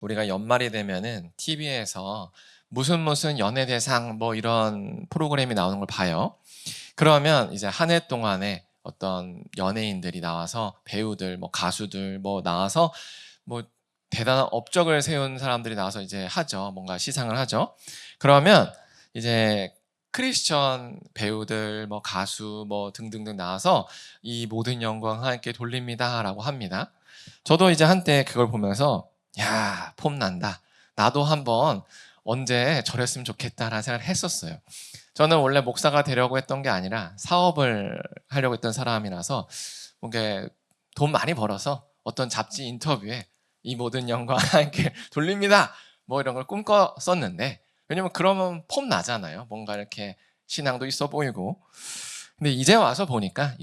우리가 연말이 되면은 TV에서 무슨 연예대상 뭐 이런 프로그램이 나오는 걸 봐요. 그러면 이제 한 해 동안에 어떤 연예인들이 나와서 배우들 뭐 가수들 뭐 나와서 뭐 대단한 업적을 세운 사람들이 나와서 이제 하죠. 뭔가 시상을 하죠. 그러면 이제 크리스천 배우들 뭐 가수 뭐 등등등 나와서 "이 모든 영광 하나님께 돌립니다."라고 합니다. 저도 이제 한때 그걸 보면서 '야 폼난다. 나도 한번 언제 저랬으면 좋겠다.'라는 생각을 했었어요. 저는 원래 목사가 되려고 했던 게 아니라 사업을 하려고 했던 사람이라서 뭔가 돈 많이 벌어서 어떤 잡지 인터뷰에 "이 모든 영광 하나님께 돌립니다." 뭐 이런 걸 꿈꿨었는데, 왜냐면 그러면 폼 나잖아요. 뭔가 이렇게 신앙도 있어 보이고. 근데 이제 와서 보니까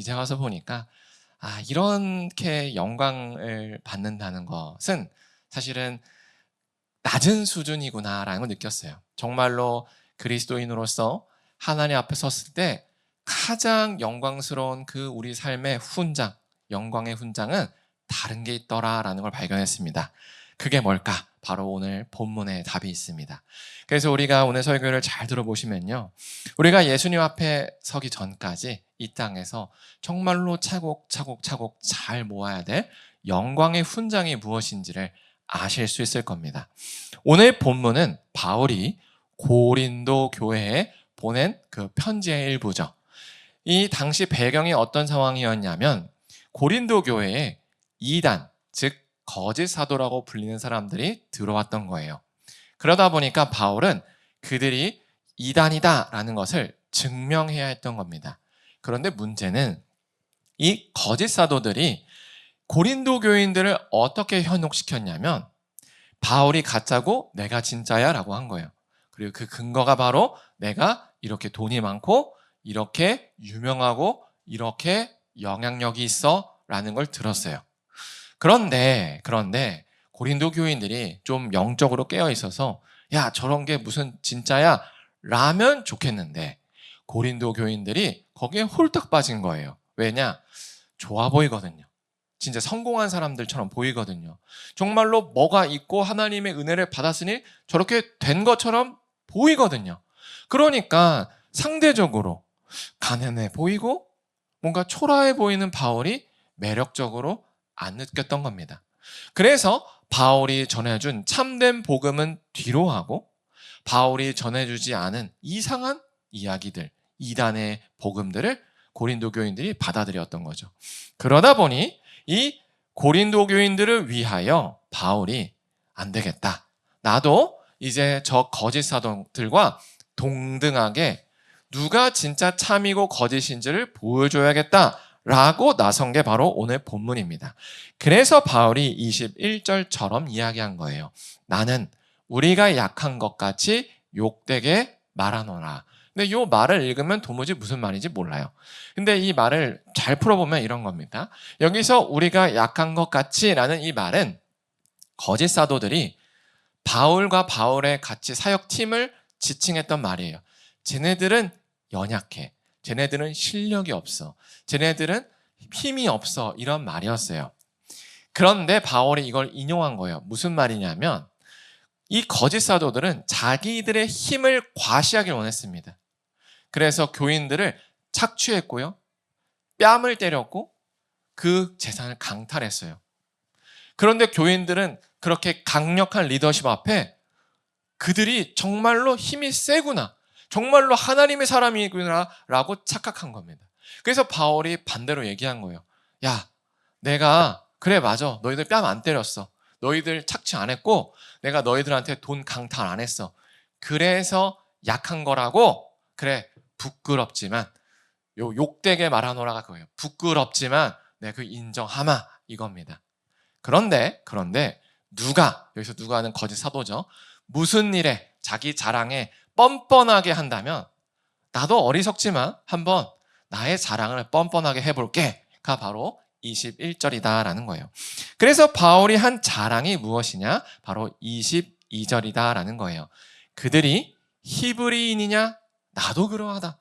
이렇게 영광을 받는다는 것은 사실은 '낮은 수준이구나.'라는 걸 느꼈어요. 정말로 그리스도인으로서 하나님 앞에 섰을 때 가장 영광스러운 그 우리 삶의 훈장, 영광의 훈장은 '다른 게 있더라.'라는 걸 발견했습니다. 그게 뭘까? 바로 오늘 본문에 답이 있습니다. 그래서 우리가 오늘 설교를 잘 들어보시면요, 우리가 예수님 앞에 서기 전까지 이 땅에서 정말로 차곡차곡 잘 모아야 될 영광의 훈장이 무엇인지를 아실 수 있을 겁니다. 오늘 본문은 바울이 고린도 교회에 보낸 그 편지의 일부죠. 이 당시 배경이 어떤 상황이었냐면, 고린도 교회에 이단, 즉 거짓 사도라고 불리는 사람들이 들어왔던 거예요. 그러다 보니까 바울은 그들이 이단이다라는 것을 증명해야 했던 겁니다. 그런데 문제는 이 거짓 사도들이 고린도 교인들을 어떻게 현혹시켰냐면, 바울이 가짜고 내가 진짜야 라고 한 거예요. 그리고 그 근거가 바로 내가 이렇게 돈이 많고 이렇게 유명하고 이렇게 영향력이 있어 라는 걸 들었어요. 그런데 고린도 교인들이 좀 영적으로 깨어 있어서 야 저런 게 무슨 진짜야 라면 좋겠는데, 고린도 교인들이 거기에 홀딱 빠진 거예요. 왜냐? 좋아 보이거든요. 진짜 성공한 사람들처럼 보이거든요. 정말로 뭐가 있고 하나님의 은혜를 받았으니 저렇게 된 것처럼 보이거든요. 그러니까 상대적으로 가난해 보이고 뭔가 초라해 보이는 바울이 매력적으로 안 느꼈던 겁니다. 그래서 바울이 전해준 참된 복음은 뒤로 하고 바울이 전해주지 않은 이상한 이야기들, 이단의 복음들을 고린도 교인들이 받아들였던 거죠. 그러다 보니 이 고린도 교인들을 위하여 바울이 안 되겠다. 나도 이제 저 거짓 사도들과 동등하게 누가 진짜 참이고 거짓인지를 보여줘야겠다. 라고 나선 게 바로 오늘 본문입니다. 그래서 바울이 21절처럼 이야기한 거예요. 나는 우리가 약한 것 같이 욕되게 말하노라. 근데 이 말을 읽으면 도무지 무슨 말인지 몰라요. 근데 이 말을 잘 풀어보면 이런 겁니다. 여기서 우리가 약한 것 같이 라는 이 말은 거짓 사도들이 바울과 바울의 같이 사역팀을 지칭했던 말이에요. 쟤네들은 연약해. 쟤네들은 실력이 없어. 쟤네들은 힘이 없어. 이런 말이었어요. 그런데 바울이 이걸 인용한 거예요. 무슨 말이냐면 이 거짓 사도들은 자기들의 힘을 과시하길 원했습니다. 그래서 교인들을 착취했고요. 뺨을 때렸고 그 재산을 강탈했어요. 그런데 교인들은 그렇게 강력한 리더십 앞에 그들이 정말로 힘이 세구나, 정말로 하나님의 사람이구나 라고 착각한 겁니다. 그래서 바울이 반대로 얘기한 거예요. 야, 내가 그래 맞아. 너희들 뺨 안 때렸어. 너희들 착취 안 했고 내가 너희들한테 돈 강탈 안 했어. 그래서 약한 거라고. 그래 부끄럽지만 요 욕되게 말하노라가 그거예요. 부끄럽지만 내가 그 인정하마 이겁니다. 그런데 여기서 누가는 거짓 사도죠. 무슨 일에 자기 자랑에 뻔뻔하게 한다면 나도 어리석지만 한번 나의 자랑을 뻔뻔하게 해볼게가 바로 21절이다라는 거예요. 그래서 바울이 한 자랑이 무엇이냐? 바로 22절이다라는 거예요. 그들이 히브리인이냐? 나도 그러하다.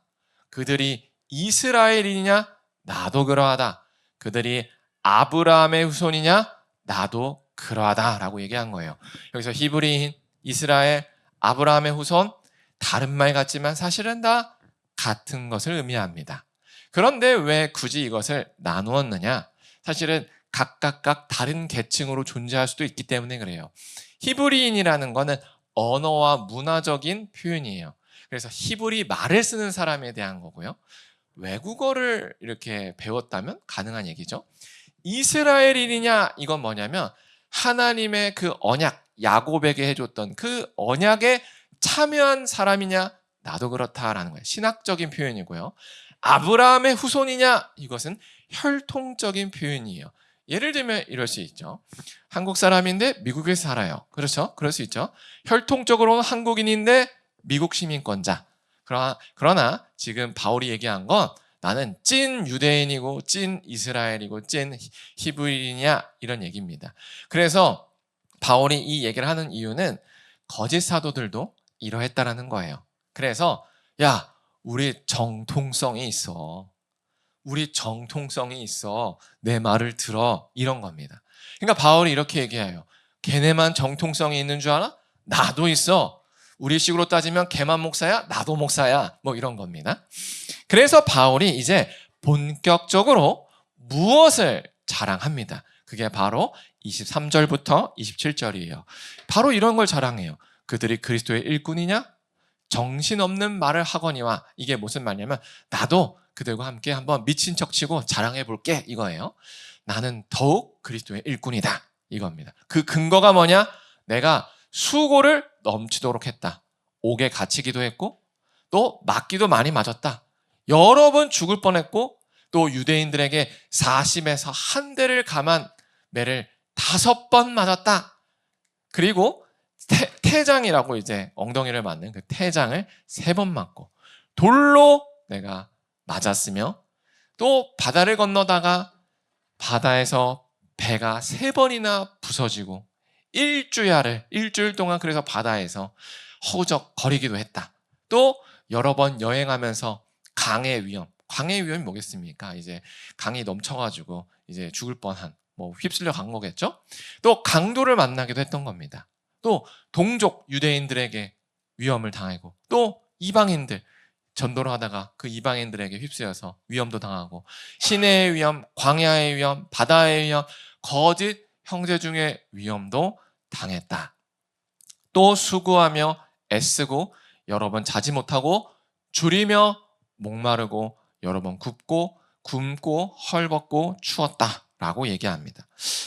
그들이 이스라엘인이냐? 나도 그러하다. 그들이 아브라함의 후손이냐? 나도 그러하다라고 얘기한 거예요. 여기서 히브리인, 이스라엘, 아브라함의 후손, 다른 말 같지만 사실은 다 같은 것을 의미합니다. 그런데 왜 굳이 이것을 나누었느냐? 사실은 각각 다른 계층으로 존재할 수도 있기 때문에 그래요. 히브리인이라는 거는 언어와 문화적인 표현이에요. 그래서 히브리 말을 쓰는 사람에 대한 거고요. 외국어를 이렇게 배웠다면 가능한 얘기죠. 이스라엘인이냐, 이건 뭐냐면 하나님의 그 언약, 야곱에게 해줬던 그 언약에 참여한 사람이냐, 나도 그렇다라는 거예요. 신학적인 표현이고요. 아브라함의 후손이냐, 이것은 혈통적인 표현이에요. 예를 들면 이럴 수 있죠. 한국 사람인데 미국에 살아요. 그렇죠? 그럴 수 있죠. 혈통적으로는 한국인인데 미국 시민권자. 그러나 지금 바울이 얘기한 건 나는 찐 유대인이고 찐 이스라엘이고 찐 히브리인이야, 이런 얘기입니다. 그래서 바울이 이 얘기를 하는 이유는 거짓 사도들도 이러했다라는 거예요. 그래서 야, 우리 정통성이 있어. 우리 정통성이 있어. 내 말을 들어. 이런 겁니다. 그러니까 바울이 이렇게 얘기해요. 걔네만 정통성이 있는 줄 알아? 나도 있어. 우리 식으로 따지면 걔만 목사야? 나도 목사야. 뭐 이런 겁니다. 그래서 바울이 이제 본격적으로 무엇을 자랑합니다. 그게 바로 23절부터 27절이에요. 바로 이런 걸 자랑해요. 그들이 그리스도의 일꾼이냐? 정신없는 말을 하거니와. 이게 무슨 말이냐면 나도 그들과 함께 한번 미친 척 치고 자랑해 볼게, 이거예요. 나는 더욱 그리스도의 일꾼이다, 이겁니다. 그 근거가 뭐냐? 내가 수고를 넘치도록 했다. 옥에 갇히기도 했고 또 맞기도 많이 맞았다. 여러 번 죽을 뻔했고 또 유대인들에게 40에서 한 대를 감한 매를 5번 맞았다. 그리고 태장이라고 이제 엉덩이를 맞는 그 태장을 3번 맞고 돌로 내가 맞았으며 또 바다를 건너다가 바다에서 배가 3번이나 부서지고 일주일 동안 그래서 바다에서 허우적거리기도 했다. 또 여러 번 여행하면서 강의 위험이 뭐겠습니까? 이제 강이 넘쳐가지고 이제 죽을 뻔한, 뭐 휩쓸려 간 거겠죠? 또 강도를 만나기도 했던 겁니다. 또 동족 유대인들에게 위험을 당하고 또 이방인들 전도를 하다가 그 이방인들에게 휩쓸려서 위험도 당하고 시내의 위험, 광야의 위험, 바다의 위험, 거짓 형제 중에 위험도 당했다. 또 수고하며 애쓰고 여러 번 자지 못하고 줄이며 목마르고 여러 번 굶고 헐벗고 추웠다라고 얘기합니다.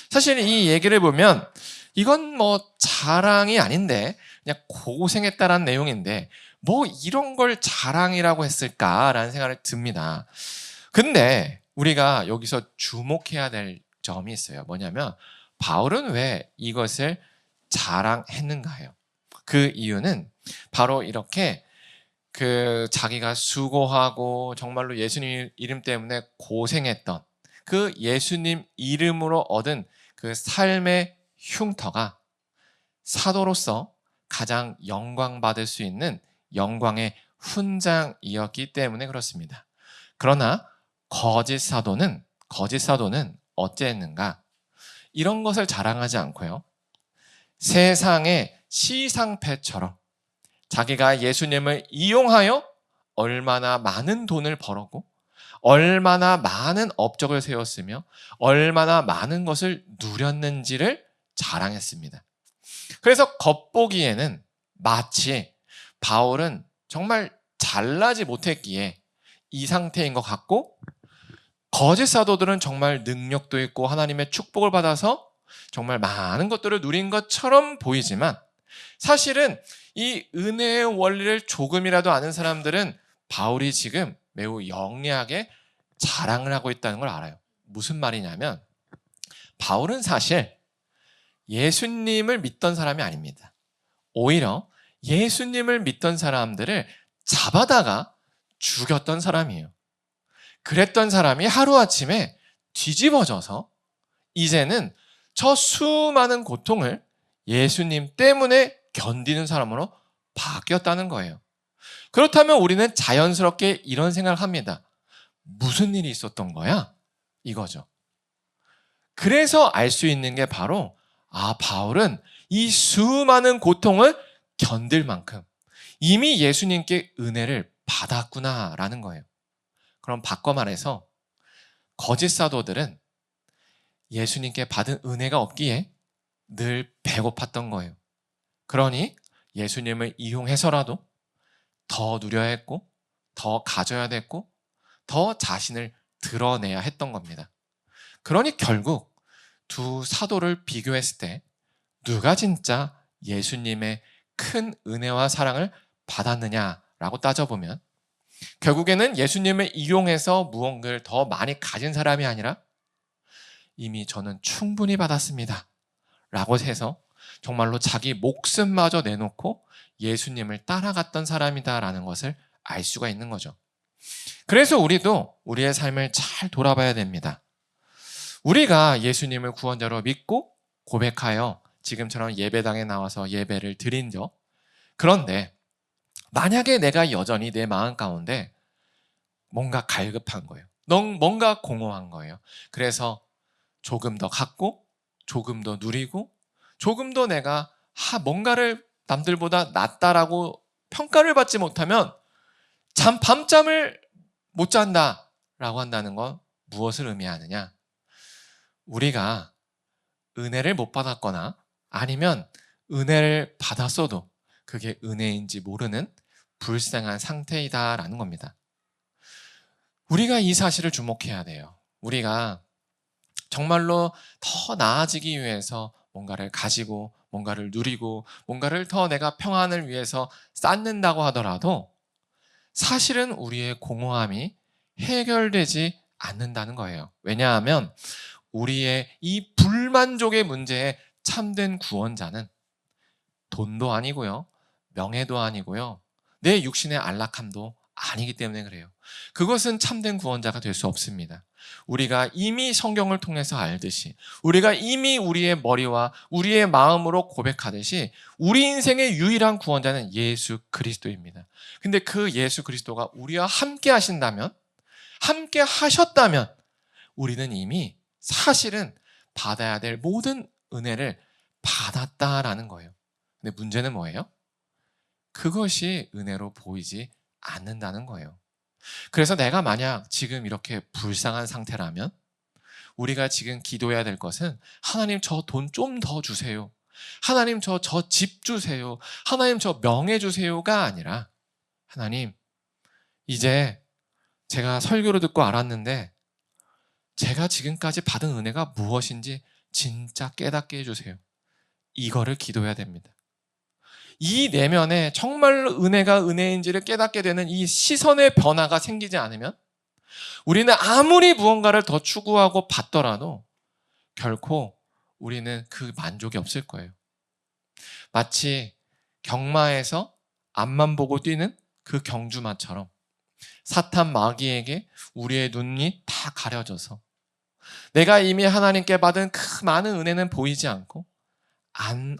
사실 이 얘기를 보면 이건 뭐 자랑이 아닌데 그냥 고생했다라는 내용인데 뭐 이런 걸 자랑이라고 했을까라는 생각이 듭니다. 근데 우리가 여기서 주목해야 될 점이 있어요. 뭐냐면 바울은 왜 이것을 자랑했는가요? 그 이유는 바로 이렇게 자기가 수고하고 정말로 예수님 이름 때문에 고생했던 그 예수님 이름으로 얻은 그 삶의 흉터가 사도로서 가장 영광받을 수 있는 영광의 훈장이었기 때문에 그렇습니다. 그러나 거짓 사도는 어찌했는가? 이런 것을 자랑하지 않고요. 세상의 시상패처럼 자기가 예수님을 이용하여 얼마나 많은 돈을 벌었고 얼마나 많은 업적을 세웠으며 얼마나 많은 것을 누렸는지를 자랑했습니다. 그래서 겉보기에는 마치 바울은 정말 잘나지 못했기에 이 상태인 것 같고 거짓 사도들은 정말 능력도 있고 하나님의 축복을 받아서 정말 많은 것들을 누린 것처럼 보이지만 사실은 이 은혜의 원리를 조금이라도 아는 사람들은 바울이 지금 매우 영리하게 자랑을 하고 있다는 걸 알아요. 무슨 말이냐면 바울은 사실 예수님을 믿던 사람이 아닙니다. 오히려 예수님을 믿던 사람들을 잡아다가 죽였던 사람이에요. 그랬던 사람이 하루아침에 뒤집어져서 이제는 저 수많은 고통을 예수님 때문에 견디는 사람으로 바뀌었다는 거예요. 그렇다면 우리는 자연스럽게 이런 생각을 합니다. 무슨 일이 있었던 거야? 이거죠. 그래서 알 수 있는 게 바로 바울은 이 수많은 고통을 견딜 만큼 이미 예수님께 은혜를 받았구나라는 거예요. 그럼 바꿔 말해서 거짓 사도들은 예수님께 받은 은혜가 없기에 늘 배고팠던 거예요. 그러니 예수님을 이용해서라도 더 누려야 했고, 더 가져야 됐고, 더 자신을 드러내야 했던 겁니다. 그러니 결국 두 사도를 비교했을 때 누가 진짜 예수님의 큰 은혜와 사랑을 받았느냐라고 따져보면 결국에는 예수님을 이용해서 무언가를 더 많이 가진 사람이 아니라 이미 저는 충분히 받았습니다 라고 해서 정말로 자기 목숨마저 내놓고 예수님을 따라갔던 사람이다라는 것을 알 수가 있는 거죠. 그래서 우리도 우리의 삶을 잘 돌아봐야 됩니다. 우리가 예수님을 구원자로 믿고 고백하여 지금처럼 예배당에 나와서 예배를 드린죠. 그런데 만약에 내가 여전히 내 마음 가운데 뭔가 갈급한 거예요. 뭔가 공허한 거예요. 그래서 조금 더 갖고 조금 더 누리고 조금 더 내가 뭔가를 남들보다 낫다라고 평가를 받지 못하면 밤잠을 못 잔다라고 한다는 건 무엇을 의미하느냐? 우리가 은혜를 못 받았거나 아니면 은혜를 받았어도 그게 은혜인지 모르는 불쌍한 상태이다라는 겁니다. 우리가 이 사실을 주목해야 돼요. 우리가 정말로 더 나아지기 위해서 뭔가를 가지고 뭔가를 누리고 뭔가를 더 내가 평안을 위해서 쌓는다고 하더라도 사실은 우리의 공허함이 해결되지 않는다는 거예요. 왜냐하면 우리의 이 불만족의 문제에 참된 구원자는 돈도 아니고요, 명예도 아니고요, 내 육신의 안락함도 아니기 때문에 그래요. 그것은 참된 구원자가 될 수 없습니다. 우리가 이미 성경을 통해서 알듯이, 우리가 이미 우리의 머리와 우리의 마음으로 고백하듯이 우리 인생의 유일한 구원자는 예수 그리스도입니다. 근데 그 예수 그리스도가 우리와 함께 하신다면, 함께 하셨다면 우리는 이미 사실은 받아야 될 모든 은혜를 받았다라는 거예요. 근데 문제는 뭐예요? 그것이 은혜로 보이지 않는다는 거예요. 그래서 내가 만약 지금 이렇게 불쌍한 상태라면 우리가 지금 기도해야 될 것은 하나님 저 돈 좀 더 주세요. 하나님 저 집 주세요. 하나님 저 명예 주세요가 아니라 하나님 이제 제가 설교를 듣고 알았는데 제가 지금까지 받은 은혜가 무엇인지 진짜 깨닫게 해주세요. 이거를 기도해야 됩니다. 이 내면에 정말로 은혜가 은혜인지를 깨닫게 되는 이 시선의 변화가 생기지 않으면 우리는 아무리 무언가를 더 추구하고 받더라도 결코 우리는 그 만족이 없을 거예요. 마치 경마에서 앞만 보고 뛰는 그 경주마처럼 사탄 마귀에게 우리의 눈이 다 가려져서 내가 이미 하나님께 받은 그 많은 은혜는 보이지 않고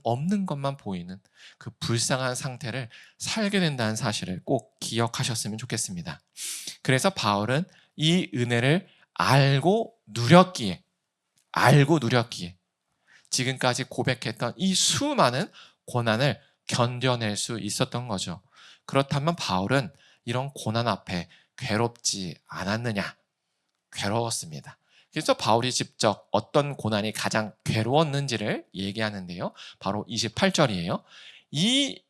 없는 것만 보이는 그 불쌍한 상태를 살게 된다는 사실을 꼭 기억하셨으면 좋겠습니다. 그래서 바울은 이 은혜를 알고 누렸기에 지금까지 고백했던 이 수많은 고난을 견뎌낼 수 있었던 거죠. 그렇다면 바울은 이런 고난 앞에 괴롭지 않았느냐? 괴로웠습니다. 그래서 바울이 직접 어떤 고난이 가장 괴로웠는지를 얘기하는데요. 바로 28절이에요. 이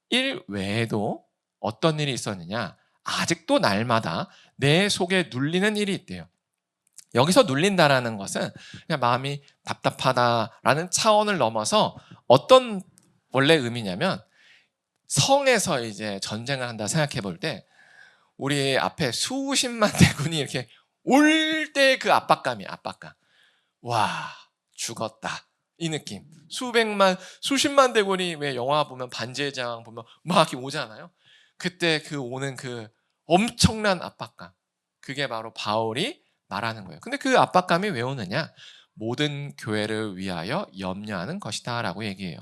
일 외에도 어떤 일이 있었느냐? 아직도 날마다 내 속에 눌리는 일이 있대요. 여기서 눌린다라는 것은 그냥 마음이 답답하다라는 차원을 넘어서 어떤 원래 의미냐면 성에서 이제 전쟁을 한다 생각해 볼 때 우리 앞에 수십만 대군이 이렇게 올 때 그 압박감. 와, 죽었다. 이 느낌. 수십만 대군이 왜 영화 보면 반지의 제왕 보면 막 이렇게 오잖아요. 그때 그 오는 그 엄청난 압박감. 그게 바로 바울이 말하는 거예요. 근데 그 압박감이 왜 오느냐? 모든 교회를 위하여 염려하는 것이다 라고 얘기해요.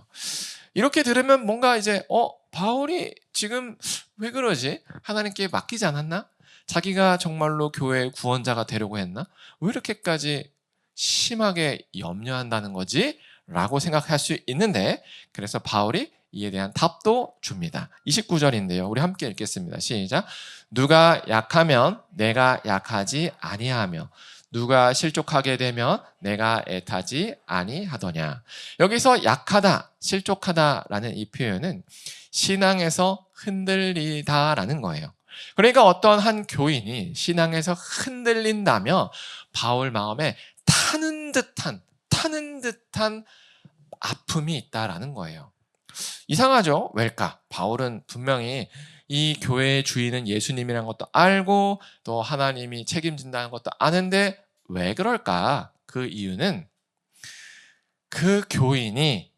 이렇게 들으면 뭔가 이제 바울이 지금 왜 그러지? 하나님께 맡기지 않았나? 자기가 정말로 교회의 구원자가 되려고 했나? 왜 이렇게까지 심하게 염려한다는 거지? 라고 생각할 수 있는데, 그래서 바울이 이에 대한 답도 줍니다. 29절인데요. 우리 함께 읽겠습니다. 시작. 누가 약하면 내가 약하지 아니하며 누가 실족하게 되면 내가 애타지 아니하더냐. 여기서 약하다, 실족하다라는 이 표현은 신앙에서 흔들리다라는 거예요. 그러니까 어떤 한 교인이 신앙에서 흔들린다면 바울 마음에 타는 듯한 아픔이 있다라는 거예요. 이상하죠? 왜일까? 바울은 분명히 이 교회의 주인은 예수님이라는 것도 알고 또 하나님이 책임진다는 것도 아는데 왜 그럴까? 그 이유는 그 교인이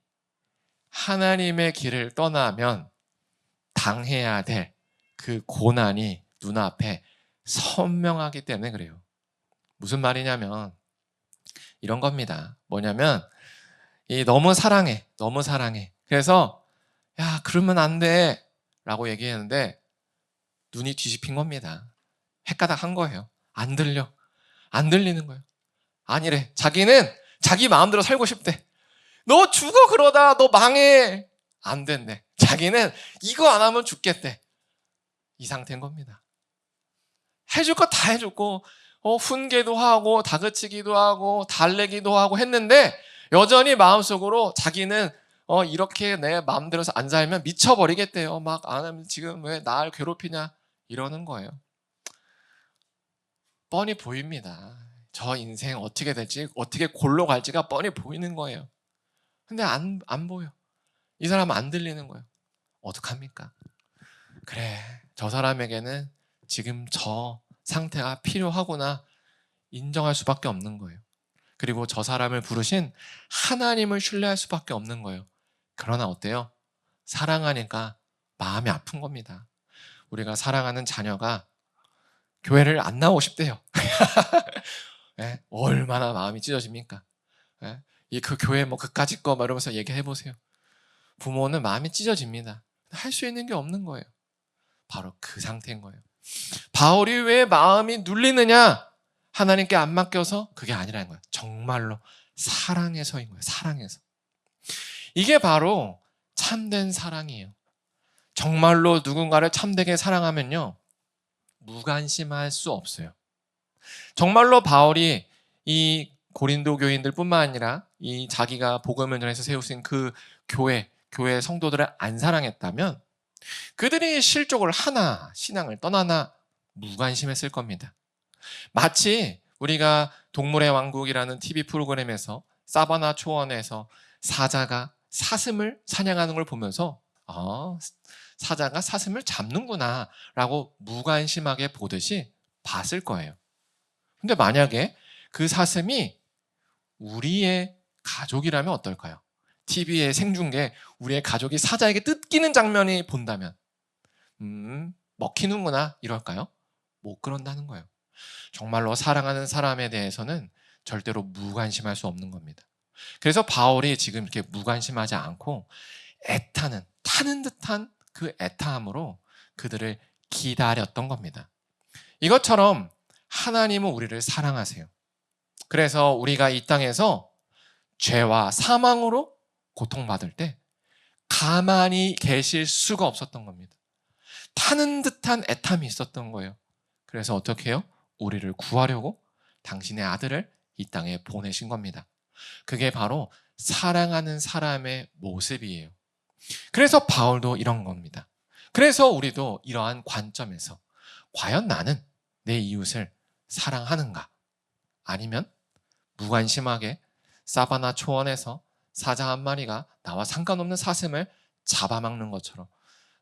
하나님의 길을 떠나면 당해야 될 그 고난이 눈앞에 선명하기 때문에 그래요. 무슨 말이냐면 이런 겁니다. 뭐냐면 너무 사랑해. 그래서 야, 그러면 안 돼 라고 얘기했는데 눈이 뒤집힌 겁니다. 헷가닥한 거예요. 안 들리는 거예요. 아니래. 자기는 자기 마음대로 살고 싶대. 너 죽어 그러다 너 망해. 안 된대. 자기는 이거 안 하면 죽겠대. 이 상태인 겁니다. 해줄 거 다 해줬고 훈계도 하고 다그치기도 하고 달래기도 하고 했는데 여전히 마음속으로 자기는 이렇게 내 마음대로 안 살면 미쳐버리겠대요. 막 안 하면 지금 왜 나를 괴롭히냐 이러는 거예요. 뻔히 보입니다. 저 인생 어떻게 될지 어떻게 골로 갈지가 뻔히 보이는 거예요. 근데 안 보여. 이 사람은 안 들리는 거예요. 어떡합니까? 그래, 저 사람에게는 지금 저 상태가 필요하구나 인정할 수밖에 없는 거예요. 그리고 저 사람을 부르신 하나님을 신뢰할 수밖에 없는 거예요. 그러나 어때요? 사랑하니까 마음이 아픈 겁니다. 우리가 사랑하는 자녀가 교회를 안 나오고 싶대요. 네, 얼마나 마음이 찢어집니까? 네, 그 교회 뭐 그까짓 거 이러면서 얘기해 보세요. 부모는 마음이 찢어집니다. 할 수 있는 게 없는 거예요. 바로 그 상태인 거예요. 바울이 왜 마음이 눌리느냐? 하나님께 안 맡겨서 그게 아니라는 거예요. 정말로 사랑해서인 거예요. 사랑해서. 이게 바로 참된 사랑이에요. 정말로 누군가를 참되게 사랑하면요, 무관심할 수 없어요. 정말로 바울이 이 고린도 교인들뿐만 아니라 이 자기가 복음을 전해서 세우신 그 교회 성도들을 안 사랑했다면 그들이 실족을 하나 신앙을 떠나나 무관심했을 겁니다. 마치 우리가 동물의 왕국이라는 TV 프로그램에서 사바나 초원에서 사자가 사슴을 사냥하는 걸 보면서 사자가 사슴을 잡는구나 라고 무관심하게 보듯이 봤을 거예요. 근데 만약에 그 사슴이 우리의 가족이라면 어떨까요? TV의 생중계 우리의 가족이 사자에게 뜯기는 장면이 본다면 먹히는구나 이럴까요? 못 그런다는 거예요. 정말로 사랑하는 사람에 대해서는 절대로 무관심할 수 없는 겁니다. 그래서 바울이 지금 이렇게 무관심하지 않고 타는 듯한 그 애타함으로 그들을 기다렸던 겁니다. 이것처럼 하나님은 우리를 사랑하세요. 그래서 우리가 이 땅에서 죄와 사망으로 고통받을 때 가만히 계실 수가 없었던 겁니다. 타는 듯한 애탐이 있었던 거예요. 그래서 어떻게 해요? 우리를 구하려고 당신의 아들을 이 땅에 보내신 겁니다. 그게 바로 사랑하는 사람의 모습이에요. 그래서 바울도 이런 겁니다. 그래서 우리도 이러한 관점에서 과연 나는 내 이웃을 사랑하는가? 아니면 무관심하게 사바나 초원에서 사자 한 마리가 나와 상관없는 사슴을 잡아먹는 것처럼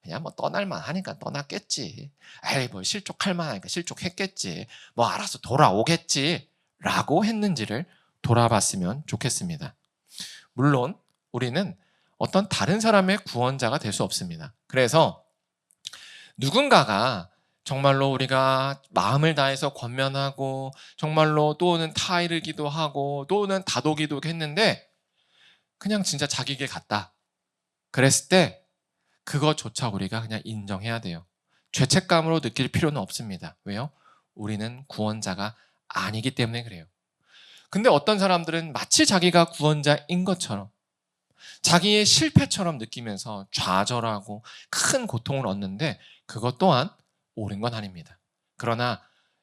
그냥 뭐 떠날만 하니까 떠났겠지. 에이 뭐 실족할 만하니까 실족했겠지. 뭐 알아서 돌아오겠지. 라고 했는지를 돌아봤으면 좋겠습니다. 물론 우리는 어떤 다른 사람의 구원자가 될 수 없습니다. 그래서 누군가가 정말로 우리가 마음을 다해서 권면하고 정말로 또는 타이르기도 하고 또는 다독이도 했는데 그냥 진짜 자기 길 갔다. 그랬을 때 그것조차 우리가 그냥 인정해야 돼요. 죄책감으로 느낄 필요는 없습니다. 왜요? 우리는 구원자가 아니기 때문에 그래요. 근데 어떤 사람들은 마치 자기가 구원자인 것처럼 자기의 실패처럼 느끼면서 좌절하고 큰 고통을 얻는데 그것 또한 옳은 건 아닙니다. 그러나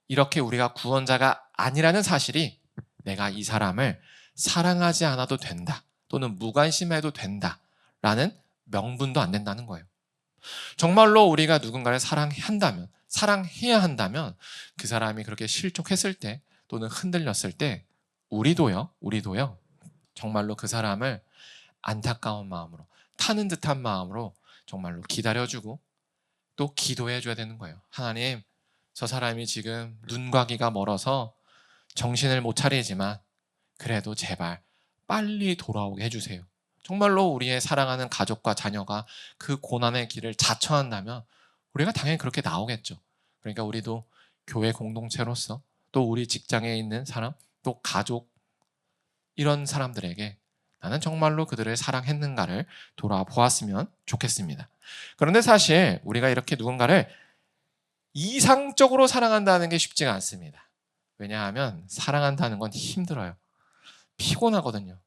이렇게 우리가 구원자가 아니라는 사실이 내가 이 사람을 사랑하지 않아도 된다 또는 무관심해도 된다라는 명분도 안 된다는 거예요. 정말로 우리가 누군가를 사랑해야 한다면 그 사람이 그렇게 실족했을 때 또는 흔들렸을 때 우리도요 정말로 그 사람을 안타까운 마음으로 타는 듯한 마음으로 정말로 기다려주고 또 기도해줘야 되는 거예요. 하나님, 저 사람이 지금 눈과 귀가 멀어서 정신을 못 차리지만 그래도 제발 빨리 돌아오게 해주세요. 정말로 우리의 사랑하는 가족과 자녀가 그 고난의 길을 자처한다면 우리가 당연히 그렇게 나오겠죠. 그러니까 우리도 교회 공동체로서 또 우리 직장에 있는 사람, 또 가족 이런 사람들에게 나는 정말로 그들을 사랑했는가를 돌아보았으면 좋겠습니다. 그런데 사실 우리가 이렇게 누군가를 이상적으로 사랑한다는 게 쉽지가 않습니다. 왜냐하면 사랑한다는 건 힘들어요. 피곤하거든요.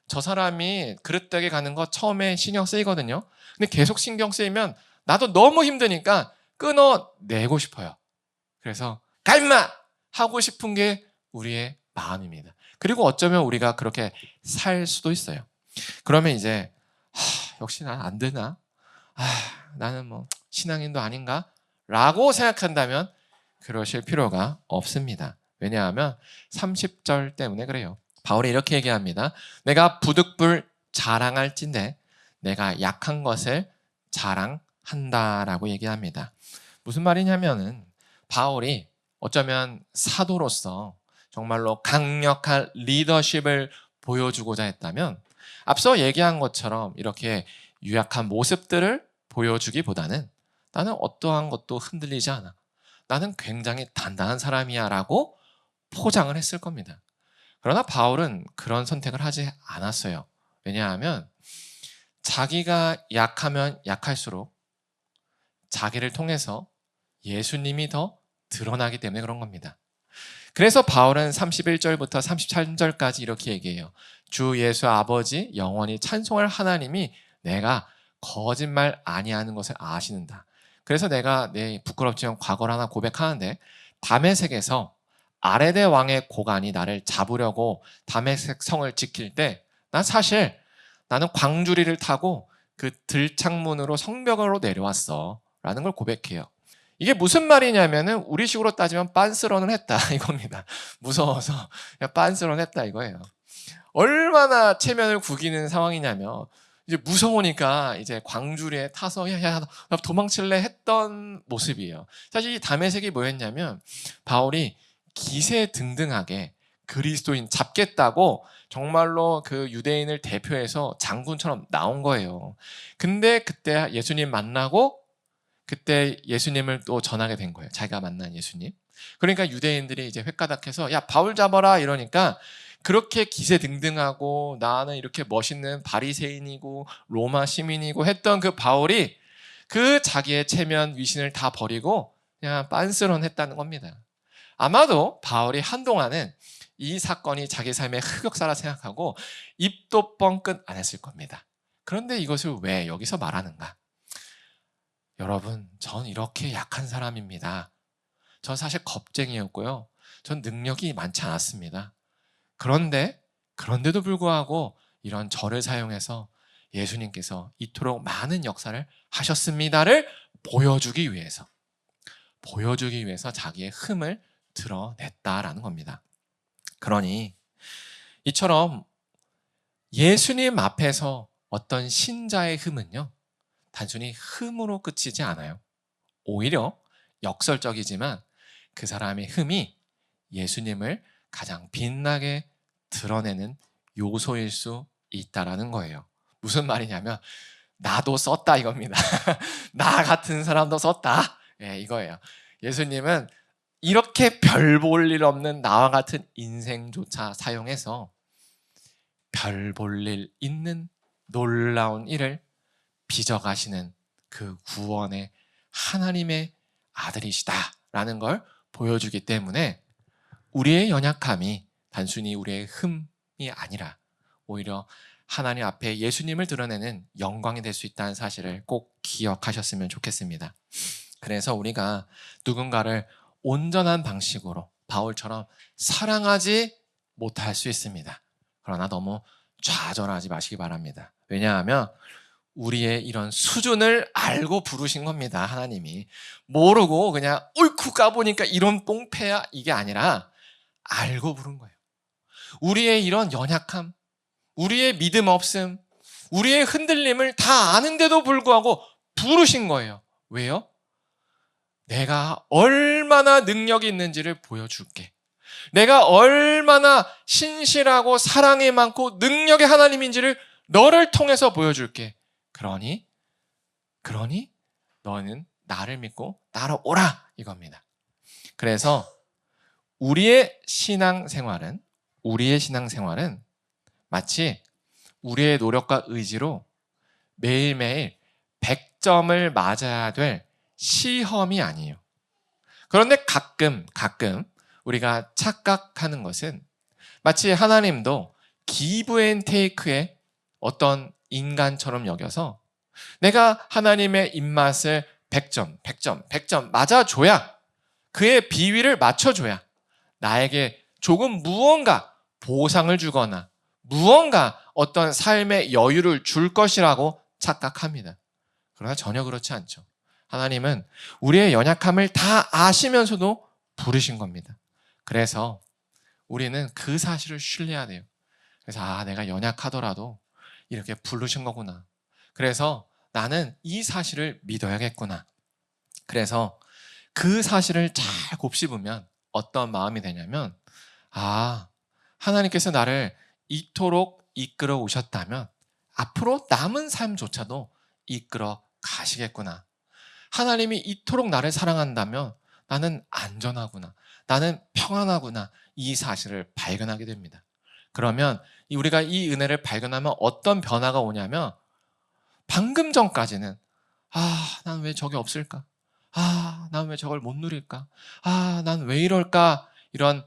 저 사람이 그릇되게 가는 거 처음에 신경 쓰이거든요. 근데 계속 신경 쓰이면 나도 너무 힘드니까 끊어내고 싶어요. 그래서 갈마! 하고 싶은 게 우리의 마음입니다. 그리고 어쩌면 우리가 그렇게 살 수도 있어요. 그러면 이제 역시 난 안 되나? 나는 뭐 신앙인도 아닌가? 라고 생각한다면 그러실 필요가 없습니다. 왜냐하면 30절 때문에 그래요. 바울이 이렇게 얘기합니다. 내가 부득불 자랑할진대 내가 약한 것을 자랑한다라고 얘기합니다. 무슨 말이냐면은 바울이 어쩌면 사도로서 정말로 강력한 리더십을 보여주고자 했다면 앞서 얘기한 것처럼 이렇게 유약한 모습들을 보여주기보다는 나는 어떠한 것도 흔들리지 않아. 나는 굉장히 단단한 사람이야 라고 포장을 했을 겁니다. 그러나 바울은 그런 선택을 하지 않았어요. 왜냐하면 자기가 약하면 약할수록 자기를 통해서 예수님이 더 드러나기 때문에 그런 겁니다. 그래서 바울은 31절부터 33절까지 이렇게 얘기해요. 주 예수 아버지 영원히 찬송할 하나님이 내가 거짓말 아니하는 것을 아시는다. 그래서 내가 내 부끄럽지만 과거를 하나 고백하는데 다메섹에서 아레데 왕의 고관이 나를 잡으려고 다메섹 성을 지킬 때 나는 광주리를 타고 그 들창문으로 성벽으로 내려왔어 라는 걸 고백해요. 이게 무슨 말이냐면은 우리식으로 따지면 빤스런을 했다 이겁니다. 무서워서 빤스런 했다 이거예요. 얼마나 체면을 구기는 상황이냐면 이제 무서우니까 이제 광주리에 타서 나 도망칠래 했던 모습이에요. 사실 이 다메섹이 뭐였냐면 바울이 기세등등하게 그리스도인 잡겠다고 정말로 그 유대인을 대표해서 장군처럼 나온 거예요. 근데 그때 예수님 만나고 그때 예수님을 또 전하게 된 거예요. 자기가 만난 예수님. 그러니까 유대인들이 이제 획가닥해서 야 바울 잡아라 이러니까 그렇게 기세등등하고 나는 이렇게 멋있는 바리새인이고 로마 시민이고 했던 그 바울이 그 자기의 체면 위신을 다 버리고 그냥 빤스런 했다는 겁니다. 아마도 바울이 한동안은 이 사건이 자기 삶의 흑역사라 생각하고 입도 뻥끗 안 했을 겁니다. 그런데 이것을 왜 여기서 말하는가? 여러분, 전 이렇게 약한 사람입니다. 전 사실 겁쟁이였고요. 전 능력이 많지 않았습니다. 그런데도 불구하고 이런 저를 사용해서 예수님께서 이토록 많은 역사를 하셨습니다를 보여주기 위해서 자기의 흠을 드러냈다라는 겁니다. 그러니 이처럼 예수님 앞에서 어떤 신자의 흠은요, 단순히 흠으로 끝이지 않아요. 오히려 역설적이지만 그 사람의 흠이 예수님을 가장 빛나게 드러내는 요소일 수 있다라는 거예요. 무슨 말이냐면 나도 썼다 이겁니다. 나 같은 사람도 썼다. 이거예요. 예수님은 이렇게 별 볼 일 없는 나와 같은 인생조차 사용해서 별 볼 일 있는 놀라운 일을 빚어가시는 그 구원의 하나님의 아들이시다라는 걸 보여주기 때문에 우리의 연약함이 단순히 우리의 흠이 아니라 오히려 하나님 앞에 예수님을 드러내는 영광이 될 수 있다는 사실을 꼭 기억하셨으면 좋겠습니다. 그래서 우리가 누군가를 온전한 방식으로 바울처럼 사랑하지 못할 수 있습니다. 그러나 너무 좌절하지 마시기 바랍니다. 왜냐하면 우리의 이런 수준을 알고 부르신 겁니다. 하나님이 모르고 그냥 어이쿠 까보니까 이런 뽕패야 이게 아니라 알고 부른 거예요. 우리의 이런 연약함, 우리의 믿음 없음, 우리의 흔들림을 다 아는데도 불구하고 부르신 거예요. 왜요? 내가 얼마나 능력이 있는지를 보여줄게. 내가 얼마나 신실하고 사랑이 많고 능력의 하나님인지를 너를 통해서 보여줄게. 그러니 너는 나를 믿고 나로 오라 이겁니다. 그래서 우리의 신앙생활은 마치 우리의 노력과 의지로 매일매일 100점을 맞아야 될 시험이 아니에요. 그런데 가끔 우리가 착각하는 것은 마치 하나님도 기브 앤 테이크의 어떤 인간처럼 여겨서 내가 하나님의 입맛을 100점 맞아줘야, 그의 비위를 맞춰줘야 나에게 조금 무언가 보상을 주거나 무언가 어떤 삶의 여유를 줄 것이라고 착각합니다. 그러나 전혀 그렇지 않죠. 하나님은 우리의 연약함을 다 아시면서도 부르신 겁니다. 그래서 우리는 그 사실을 신뢰해야 돼요. 그래서 내가 연약하더라도 이렇게 부르신 거구나. 그래서 나는 이 사실을 믿어야겠구나. 그래서 그 사실을 잘 곱씹으면 어떤 마음이 되냐면, 하나님께서 나를 이토록 이끌어 오셨다면 앞으로 남은 삶조차도 이끌어 가시겠구나. 하나님이 이토록 나를 사랑한다면 나는 안전하구나. 나는 평안하구나. 이 사실을 발견하게 됩니다. 그러면 우리가 이 은혜를 발견하면 어떤 변화가 오냐면, 방금 전까지는 난 왜 저게 없을까? 난 왜 저걸 못 누릴까? 난 왜 이럴까? 이런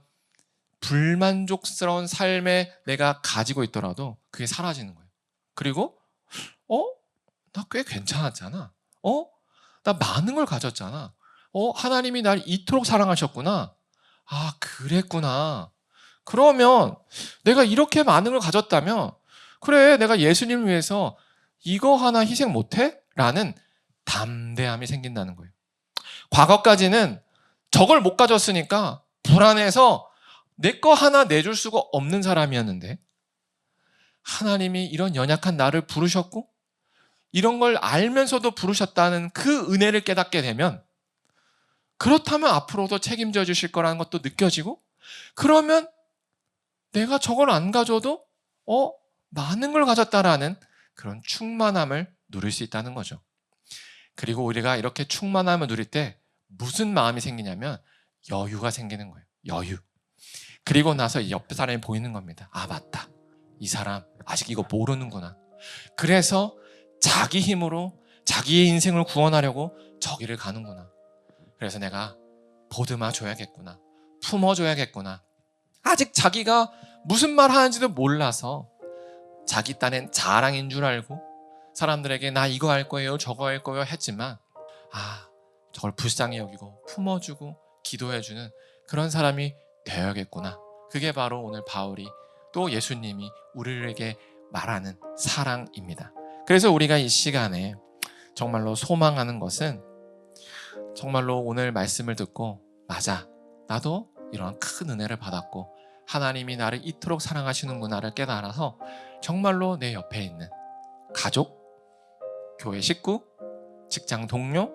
불만족스러운 삶에 내가 가지고 있더라도 그게 사라지는 거예요. 그리고 나 꽤 괜찮았잖아. 나 많은 걸 가졌잖아. 하나님이 날 이토록 사랑하셨구나. 그랬구나. 그러면 내가 이렇게 많은 걸 가졌다면, 그래, 내가 예수님을 위해서 이거 하나 희생 못해? 라는 담대함이 생긴다는 거예요. 과거까지는 저걸 못 가졌으니까 불안해서 내 거 하나 내줄 수가 없는 사람이었는데, 하나님이 이런 연약한 나를 부르셨고 이런 걸 알면서도 부르셨다는 그 은혜를 깨닫게 되면, 그렇다면 앞으로도 책임져 주실 거라는 것도 느껴지고, 그러면 내가 저걸 안 가져도 많은 걸 가졌다라는 그런 충만함을 누릴 수 있다는 거죠. 그리고 우리가 이렇게 충만함을 누릴 때 무슨 마음이 생기냐면 여유가 생기는 거예요. 여유. 그리고 나서 옆에 사람이 보이는 겁니다. 맞다. 이 사람 아직 이거 모르는구나. 그래서 자기 힘으로 자기의 인생을 구원하려고 저기를 가는구나. 그래서 내가 보듬어 줘야겠구나. 품어줘야겠구나. 아직 자기가 무슨 말 하는지도 몰라서 자기 딴엔 자랑인 줄 알고 사람들에게 나 이거 할 거예요, 저거 할 거예요 했지만, 저걸 불쌍히 여기고 품어주고 기도해주는 그런 사람이 되어야겠구나. 그게 바로 오늘 바울이 또 예수님이 우리에게 말하는 사랑입니다. 그래서 우리가 이 시간에 정말로 소망하는 것은, 정말로 오늘 말씀을 듣고 맞아, 나도 이런 큰 은혜를 받았고 하나님이 나를 이토록 사랑하시는구나를 깨달아서 정말로 내 옆에 있는 가족, 교회 식구, 직장 동료,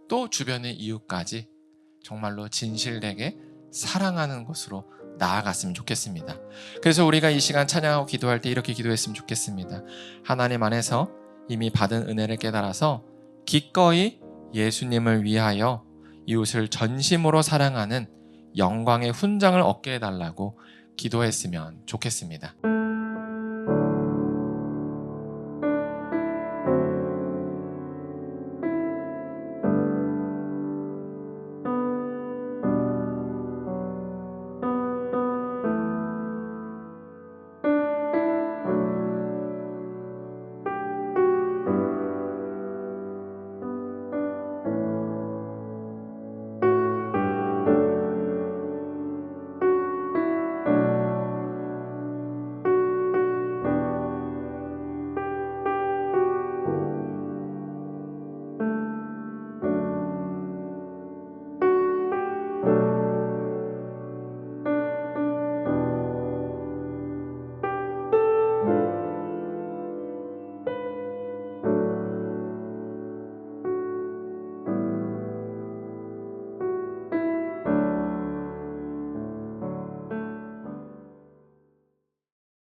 또 주변의 이웃까지 정말로 진실되게 사랑하는 것으로 나아갔으면 좋겠습니다. 그래서 우리가 이 시간 찬양하고 기도할 때 이렇게 기도했으면 좋겠습니다. 하나님 안에서 이미 받은 은혜를 깨달아서 기꺼이 예수님을 위하여 이웃을 전심으로 사랑하는 영광의 훈장을 얻게 해달라고 기도했으면 좋겠습니다.